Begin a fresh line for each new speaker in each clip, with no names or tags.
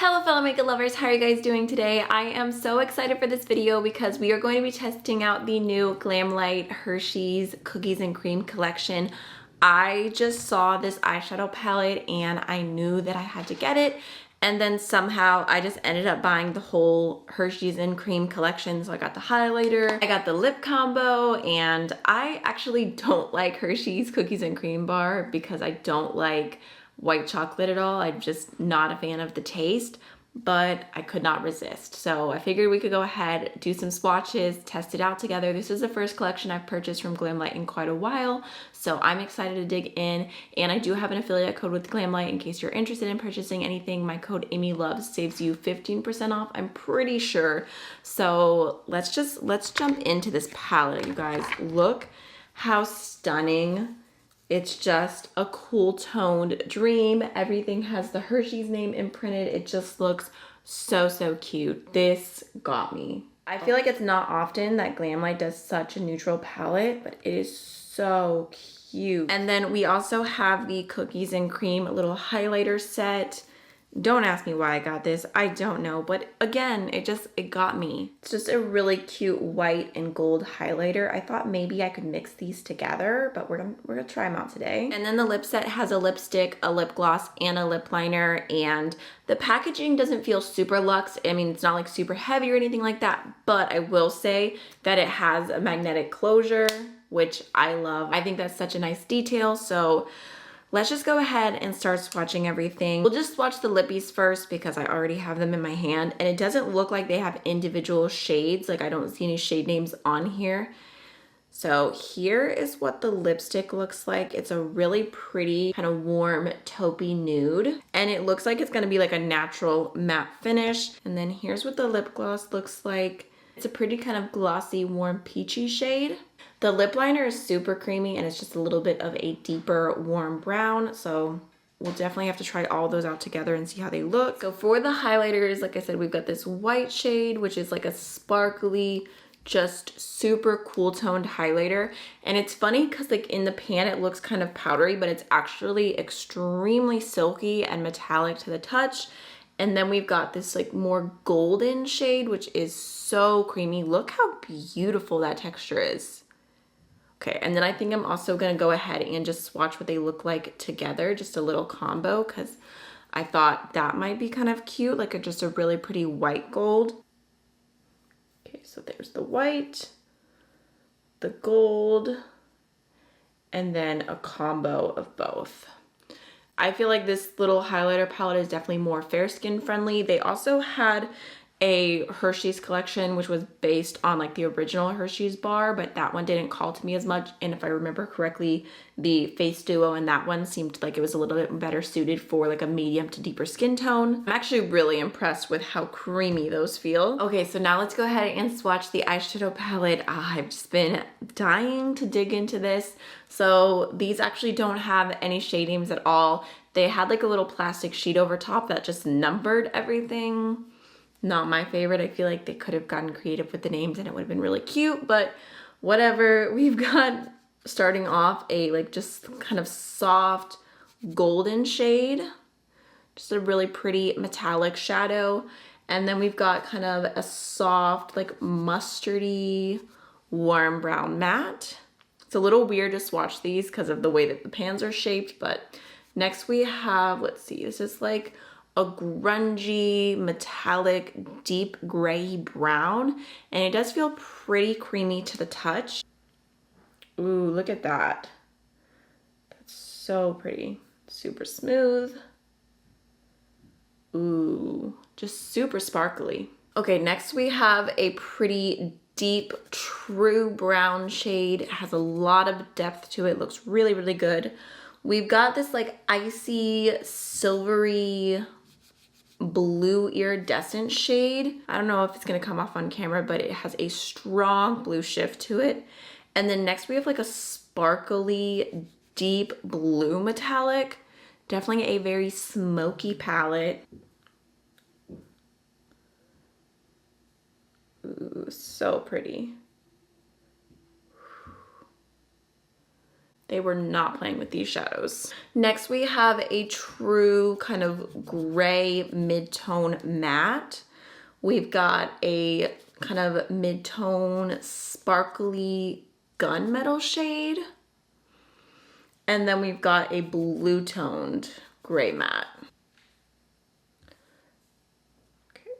Hello fellow makeup lovers, how are you guys doing today? I am so excited for this video because we are going to be testing out the new Glamlite Hersheys Cookies and Cream collection. I just saw this eyeshadow palette and I knew that I had to get it, and then somehow I just ended up buying the whole Hersheys and Cream collection. So I got the highlighter, I got the lip combo, and I actually don't like Hersheys Cookies and Cream bar because I don't like white chocolate at all. I'm just not a fan of the taste, but I could not resist. So I figured we could go ahead, do some swatches, test it out together. This is the first collection I've purchased from Glamlite in quite a while, so I'm excited to dig in. And I do have an affiliate code with Glamlite in case you're interested in purchasing anything. My code AMYLOVES saves you 15% off, I'm pretty sure. So let's jump into this palette, you guys. Look how stunning. It's just a cool toned dream. Everything has the Hersheys name imprinted. It just looks so cute. This got me. I feel like it's not often that Glamlite does such a neutral palette, but it is so cute. And then we also have the Cookies and Cream little highlighter set. Don't ask me why I got this. I don't know, but again, it got me. It's just a really cute white and gold highlighter. I thought maybe I could mix these together, but we're gonna try them out today. And then the lip set has a lipstick, a lip gloss, and a lip liner, and the packaging doesn't feel super luxe. I mean, it's not like super heavy or anything like that, but I will say that it has a magnetic closure, which I love. I think that's such a nice detail. So let's just go ahead and start swatching everything. We'll just swatch the lippies first because I already have them in my hand, and it doesn't look like they have individual shades. Like, I don't see any shade names on here. So here is what the lipstick looks like. It's a really pretty kind of warm taupey nude, and it looks like it's gonna be like a natural matte finish. And then here's what the lip gloss looks like. It's a pretty kind of glossy, warm peachy shade. The lip liner is super creamy, and it's just a little bit of a deeper warm brown. So we'll definitely have to try all those out together and see how they look. So for the highlighters, like I said, we've got this white shade, which is like a sparkly, just super cool toned highlighter. And it's funny because like in the pan it looks kind of powdery, but it's actually extremely silky and metallic to the touch. And then we've got this like more golden shade, which is so creamy. Look how beautiful that texture is. Okay, and then I think I'm also gonna go ahead and just swatch what they look like together, just a little combo, because I thought that might be kind of cute, like just a really pretty white gold. Okay, so there's the white, the gold, and then a combo of both. I feel like this little highlighter palette is definitely more fair skin friendly. They also had a Hersheys collection which was based on like the original Hersheys bar, but that one didn't call to me as much. And if I remember correctly, the face duo in that one seemed like it was a little bit better suited for like a medium to deeper skin tone. I'm actually really impressed with how creamy those feel. Okay, so now let's go ahead and swatch the eyeshadow palette. I've just been dying to dig into this. So these actually don't have any shade names at all. They had like a little plastic sheet over top that just numbered everything. Not my favorite. I feel like they could have gotten creative with the names and it would have been really cute, but whatever. We've got, starting off, a like just kind of soft golden shade, just a really pretty metallic shadow. And then we've got kind of a soft like mustardy warm brown matte. It's a little weird to swatch these because of the way that the pans are shaped, but next we have, let's see, this is like a grungy, metallic, deep gray brown, and it does feel pretty creamy to the touch. Ooh, look at that. That's so pretty. Super smooth. Ooh, just super sparkly. Okay, next we have a pretty deep, true brown shade. It has a lot of depth to it. Looks really good. We've got this like icy, silvery, blue iridescent shade. I don't know if it's gonna come off on camera, but it has a strong blue shift to it. And then next we have like a sparkly, deep blue metallic. Definitely a very smoky palette. Ooh, so pretty. They were not playing with these shadows. Next, we have a true kind of gray mid-tone matte. We've got a kind of mid-tone sparkly gunmetal shade. And then we've got a blue-toned gray matte. Okay.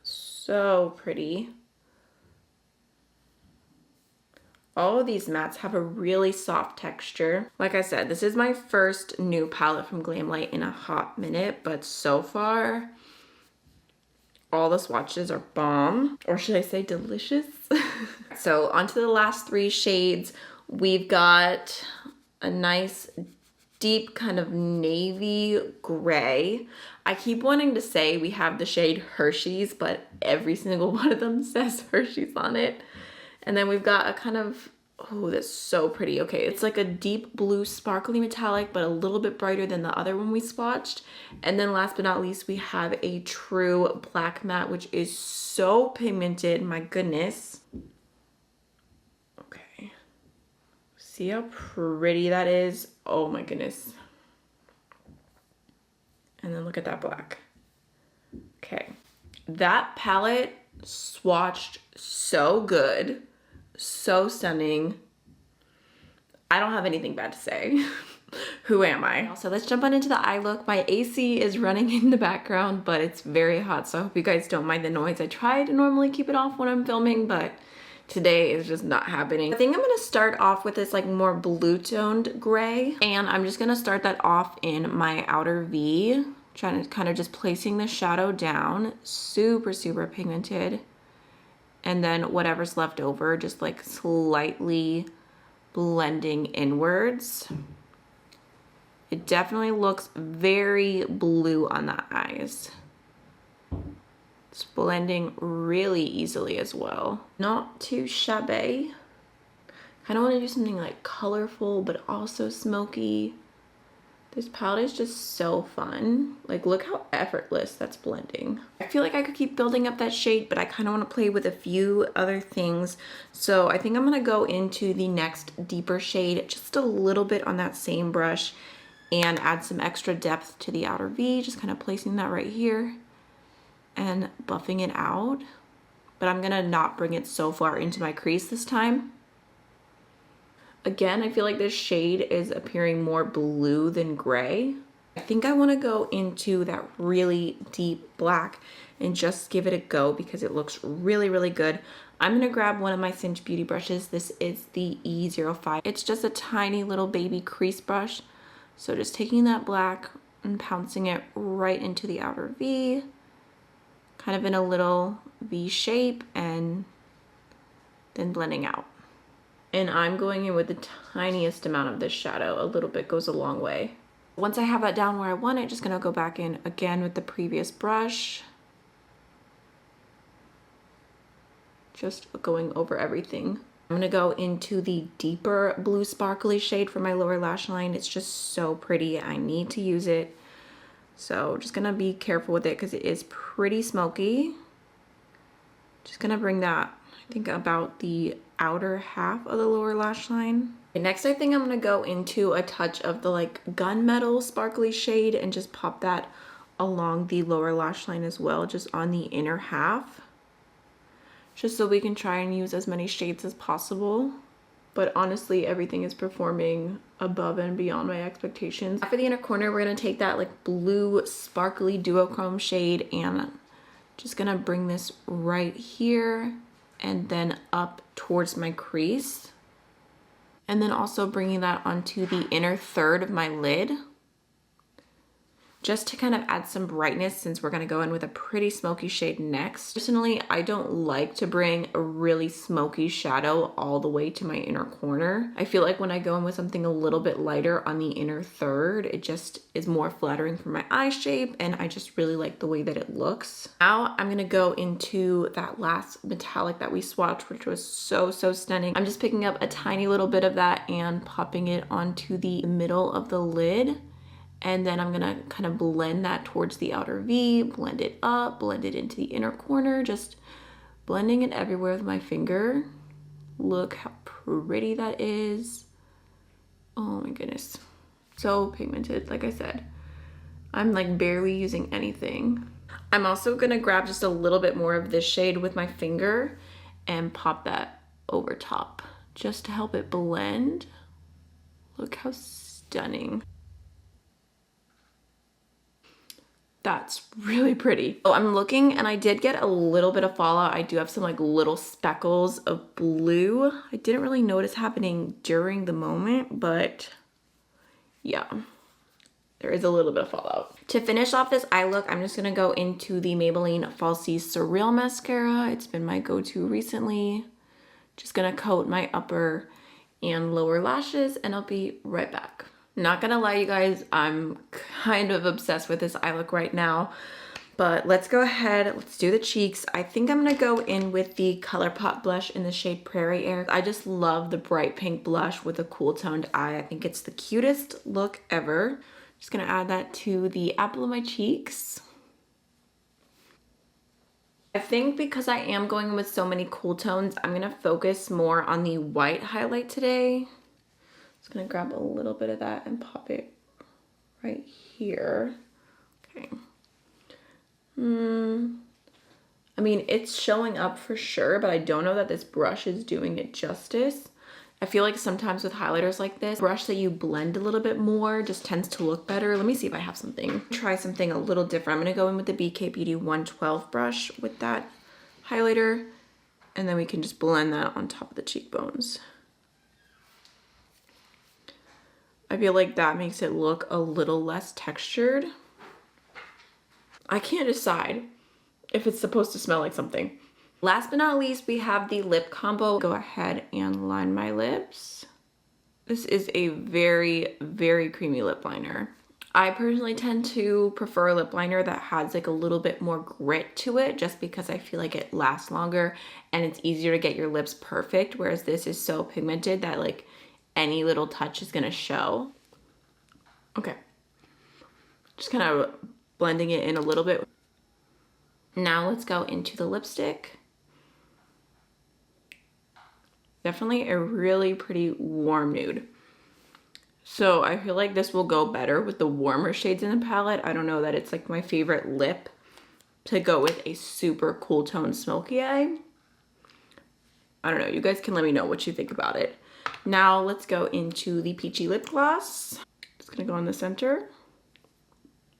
So pretty. All of these mattes have a really soft texture. Like I said, this is my first new palette from GlamLite in a hot minute, but so far, all the swatches are bomb, or should I say delicious? So onto the last 3 shades. We've got a nice deep kind of navy gray. I keep wanting to say we have the shade Hersheys, but every single one of them says Hersheys on it. And then we've got a kind of, oh, that's so pretty. Okay, it's like a deep blue sparkly metallic, but a little bit brighter than the other one we swatched. And then last but not least, we have a true black matte, which is so pigmented, my goodness. Okay, see how pretty that is? Oh my goodness. And then look at that black. Okay, that palette swatched so good. So stunning. I don't have anything bad to say. Who am I? So let's jump on into the eye look. My AC is running in the background, but it's very hot, so I hope you guys don't mind the noise. I try to normally keep it off when I'm filming, but today is just not happening. I think I'm gonna start off with this like more blue toned gray, and I'm just gonna start that off in my outer V, trying to kind of just placing the shadow down. Super, super pigmented. And then whatever's left over, just like slightly blending inwards. It definitely looks very blue on the eyes. It's blending really easily as well. Not too shabby. Kind of want to do something like colorful, but also smoky. This palette is just so fun. Like, look how effortless that's blending. I feel like I could keep building up that shade, but I kind of want to play with a few other things. So I think I'm going to go into the next deeper shade just a little bit on that same brush and add some extra depth to the outer V, just kind of placing that right here and buffing it out. But I'm going to not bring it so far into my crease this time. Again, I feel like this shade is appearing more blue than gray. I think I want to go into that really deep black and just give it a go because it looks really, really good. I'm going to grab one of my Cinch Beauty brushes. This is the E05. It's just a tiny little baby crease brush. So just taking that black and pouncing it right into the outer V, kind of in a little V shape, and then blending out. And I'm going in with the tiniest amount of this shadow. A little bit goes a long way. Once I have that down where I want it, just gonna go back in again with the previous brush. Just going over everything. I'm gonna go into the deeper blue sparkly shade for my lower lash line. It's just so pretty. I need to use it. So just gonna be careful with it because it is pretty smoky. Just gonna bring that, I think, about the outer half of the lower lash line. Okay, next, I think I'm gonna go into a touch of the like gunmetal sparkly shade and just pop that along the lower lash line as well, just on the inner half, just so we can try and use as many shades as possible. But honestly, everything is performing above and beyond my expectations. For the inner corner, we're gonna take that like blue sparkly duochrome shade and just gonna bring this right here and then up towards my crease. And then also bringing that onto the inner third of my lid, just to kind of add some brightness since we're gonna go in with a pretty smoky shade next. Personally, I don't like to bring a really smoky shadow all the way to my inner corner. I feel like when I go in with something a little bit lighter on the inner third, it just is more flattering for my eye shape, and I just really like the way that it looks. Now I'm gonna go into that last metallic that we swatched, which was so, so stunning. I'm just picking up a tiny little bit of that and popping it onto the middle of the lid. And then I'm gonna kind of blend that towards the outer V, blend it up, blend it into the inner corner, just blending it everywhere with my finger. Look how pretty that is. Oh my goodness. So pigmented, like I said. I'm like barely using anything. I'm also gonna grab just a little bit more of this shade with my finger and pop that over top just to help it blend. Look how stunning. That's really pretty. Oh, I'm looking and I did get a little bit of fallout. I do have some like little speckles of blue. I didn't really notice happening during the moment, but yeah, there is a little bit of fallout. To finish off this eye look, I'm just gonna go into the Maybelline Falsies Surreal Mascara. It's been my go-to recently. Just gonna coat my upper and lower lashes and I'll be right back. Not gonna lie, you guys, I'm kind of obsessed with this eye look right now, but let's go ahead, let's do the cheeks. I think I'm gonna go in with the ColourPop blush in the shade Prairie Air. I just love the bright pink blush with a cool toned eye. I think it's the cutest look ever. Just gonna add that to the apple of my cheeks. I think because I am going with so many cool tones, I'm gonna focus more on the white highlight today. Just gonna grab a little bit of that and pop it right here. Okay. I mean, it's showing up for sure, but I don't know that this brush is doing it justice. I feel like sometimes with highlighters like this, brush that you blend a little bit more just tends to look better. Let me see if I have something. Try something a little different. I'm gonna go in with the BK Beauty 112 brush with that highlighter, and then we can just blend that on top of the cheekbones. I feel like that makes it look a little less textured. I can't decide if it's supposed to smell like something. Last but not least, we have the lip combo. Go ahead and line my lips. This is a very, very creamy lip liner. I personally tend to prefer a lip liner that has like a little bit more grit to it just because I feel like it lasts longer and it's easier to get your lips perfect, whereas this is so pigmented that like any little touch is gonna show. Okay. Just kind of blending it in a little bit. Now let's go into the lipstick. Definitely a really pretty warm nude. So I feel like this will go better with the warmer shades in the palette. I don't know that it's like my favorite lip to go with a super cool tone smoky eye. I don't know, you guys can let me know what you think about it. Now let's go into the peachy lip gloss. Just gonna go in the center.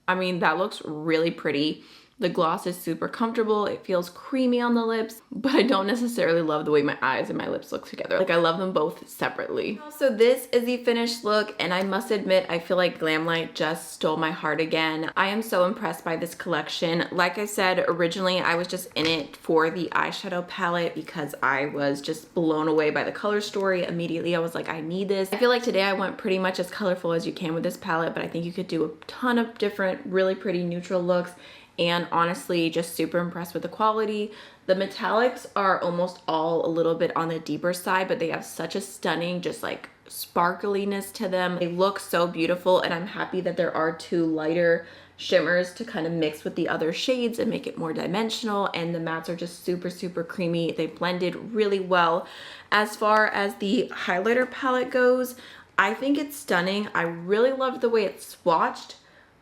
I mean, that looks really pretty. The gloss is super comfortable. It feels creamy on the lips, but I don't necessarily love the way my eyes and my lips look together. Like I love them both separately. So this is the finished look, and I must admit, I feel like GlamLite just stole my heart again. I am so impressed by this collection. Like I said, originally I was just in it for the eyeshadow palette because I was just blown away by the color story. Immediately I was like, I need this. I feel like today I went pretty much as colorful as you can with this palette, but I think you could do a ton of different, really pretty neutral looks. And honestly, just super impressed with the quality. The metallics are almost all a little bit on the deeper side, but they have such a stunning, just like sparkliness to them. They look so beautiful, and I'm happy that there are two lighter shimmers to kind of mix with the other shades and make it more dimensional. And the mattes are just super, super creamy. They blended really well. As far as the highlighter palette goes, I think it's stunning. I really love the way it's swatched.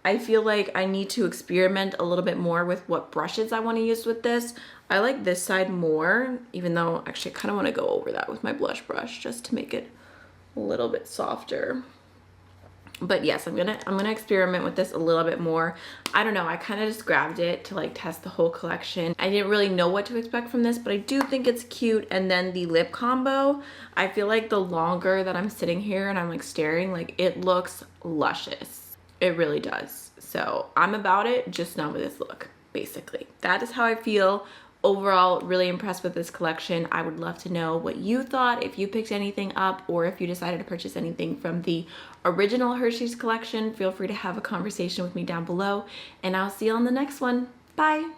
I feel like I need to experiment a little bit more with what brushes I want to use with this. I like this side more, even though actually I kind of want to go over that with my blush brush just to make it a little bit softer. But yes, I'm gonna experiment with this a little bit more. I don't know, I kind of just grabbed it to like test the whole collection. I didn't really know what to expect from this, but I do think it's cute. And then the lip combo, I feel like the longer that I'm sitting here and I'm like staring, like it looks luscious. It really does. So I'm about it, just not with this look, basically. That is how I feel. Overall, really impressed with this collection. I would love to know what you thought, if you picked anything up, or if you decided to purchase anything from the original Hersheys collection. Feel free to have a conversation with me down below, and I'll see you on the next one. Bye.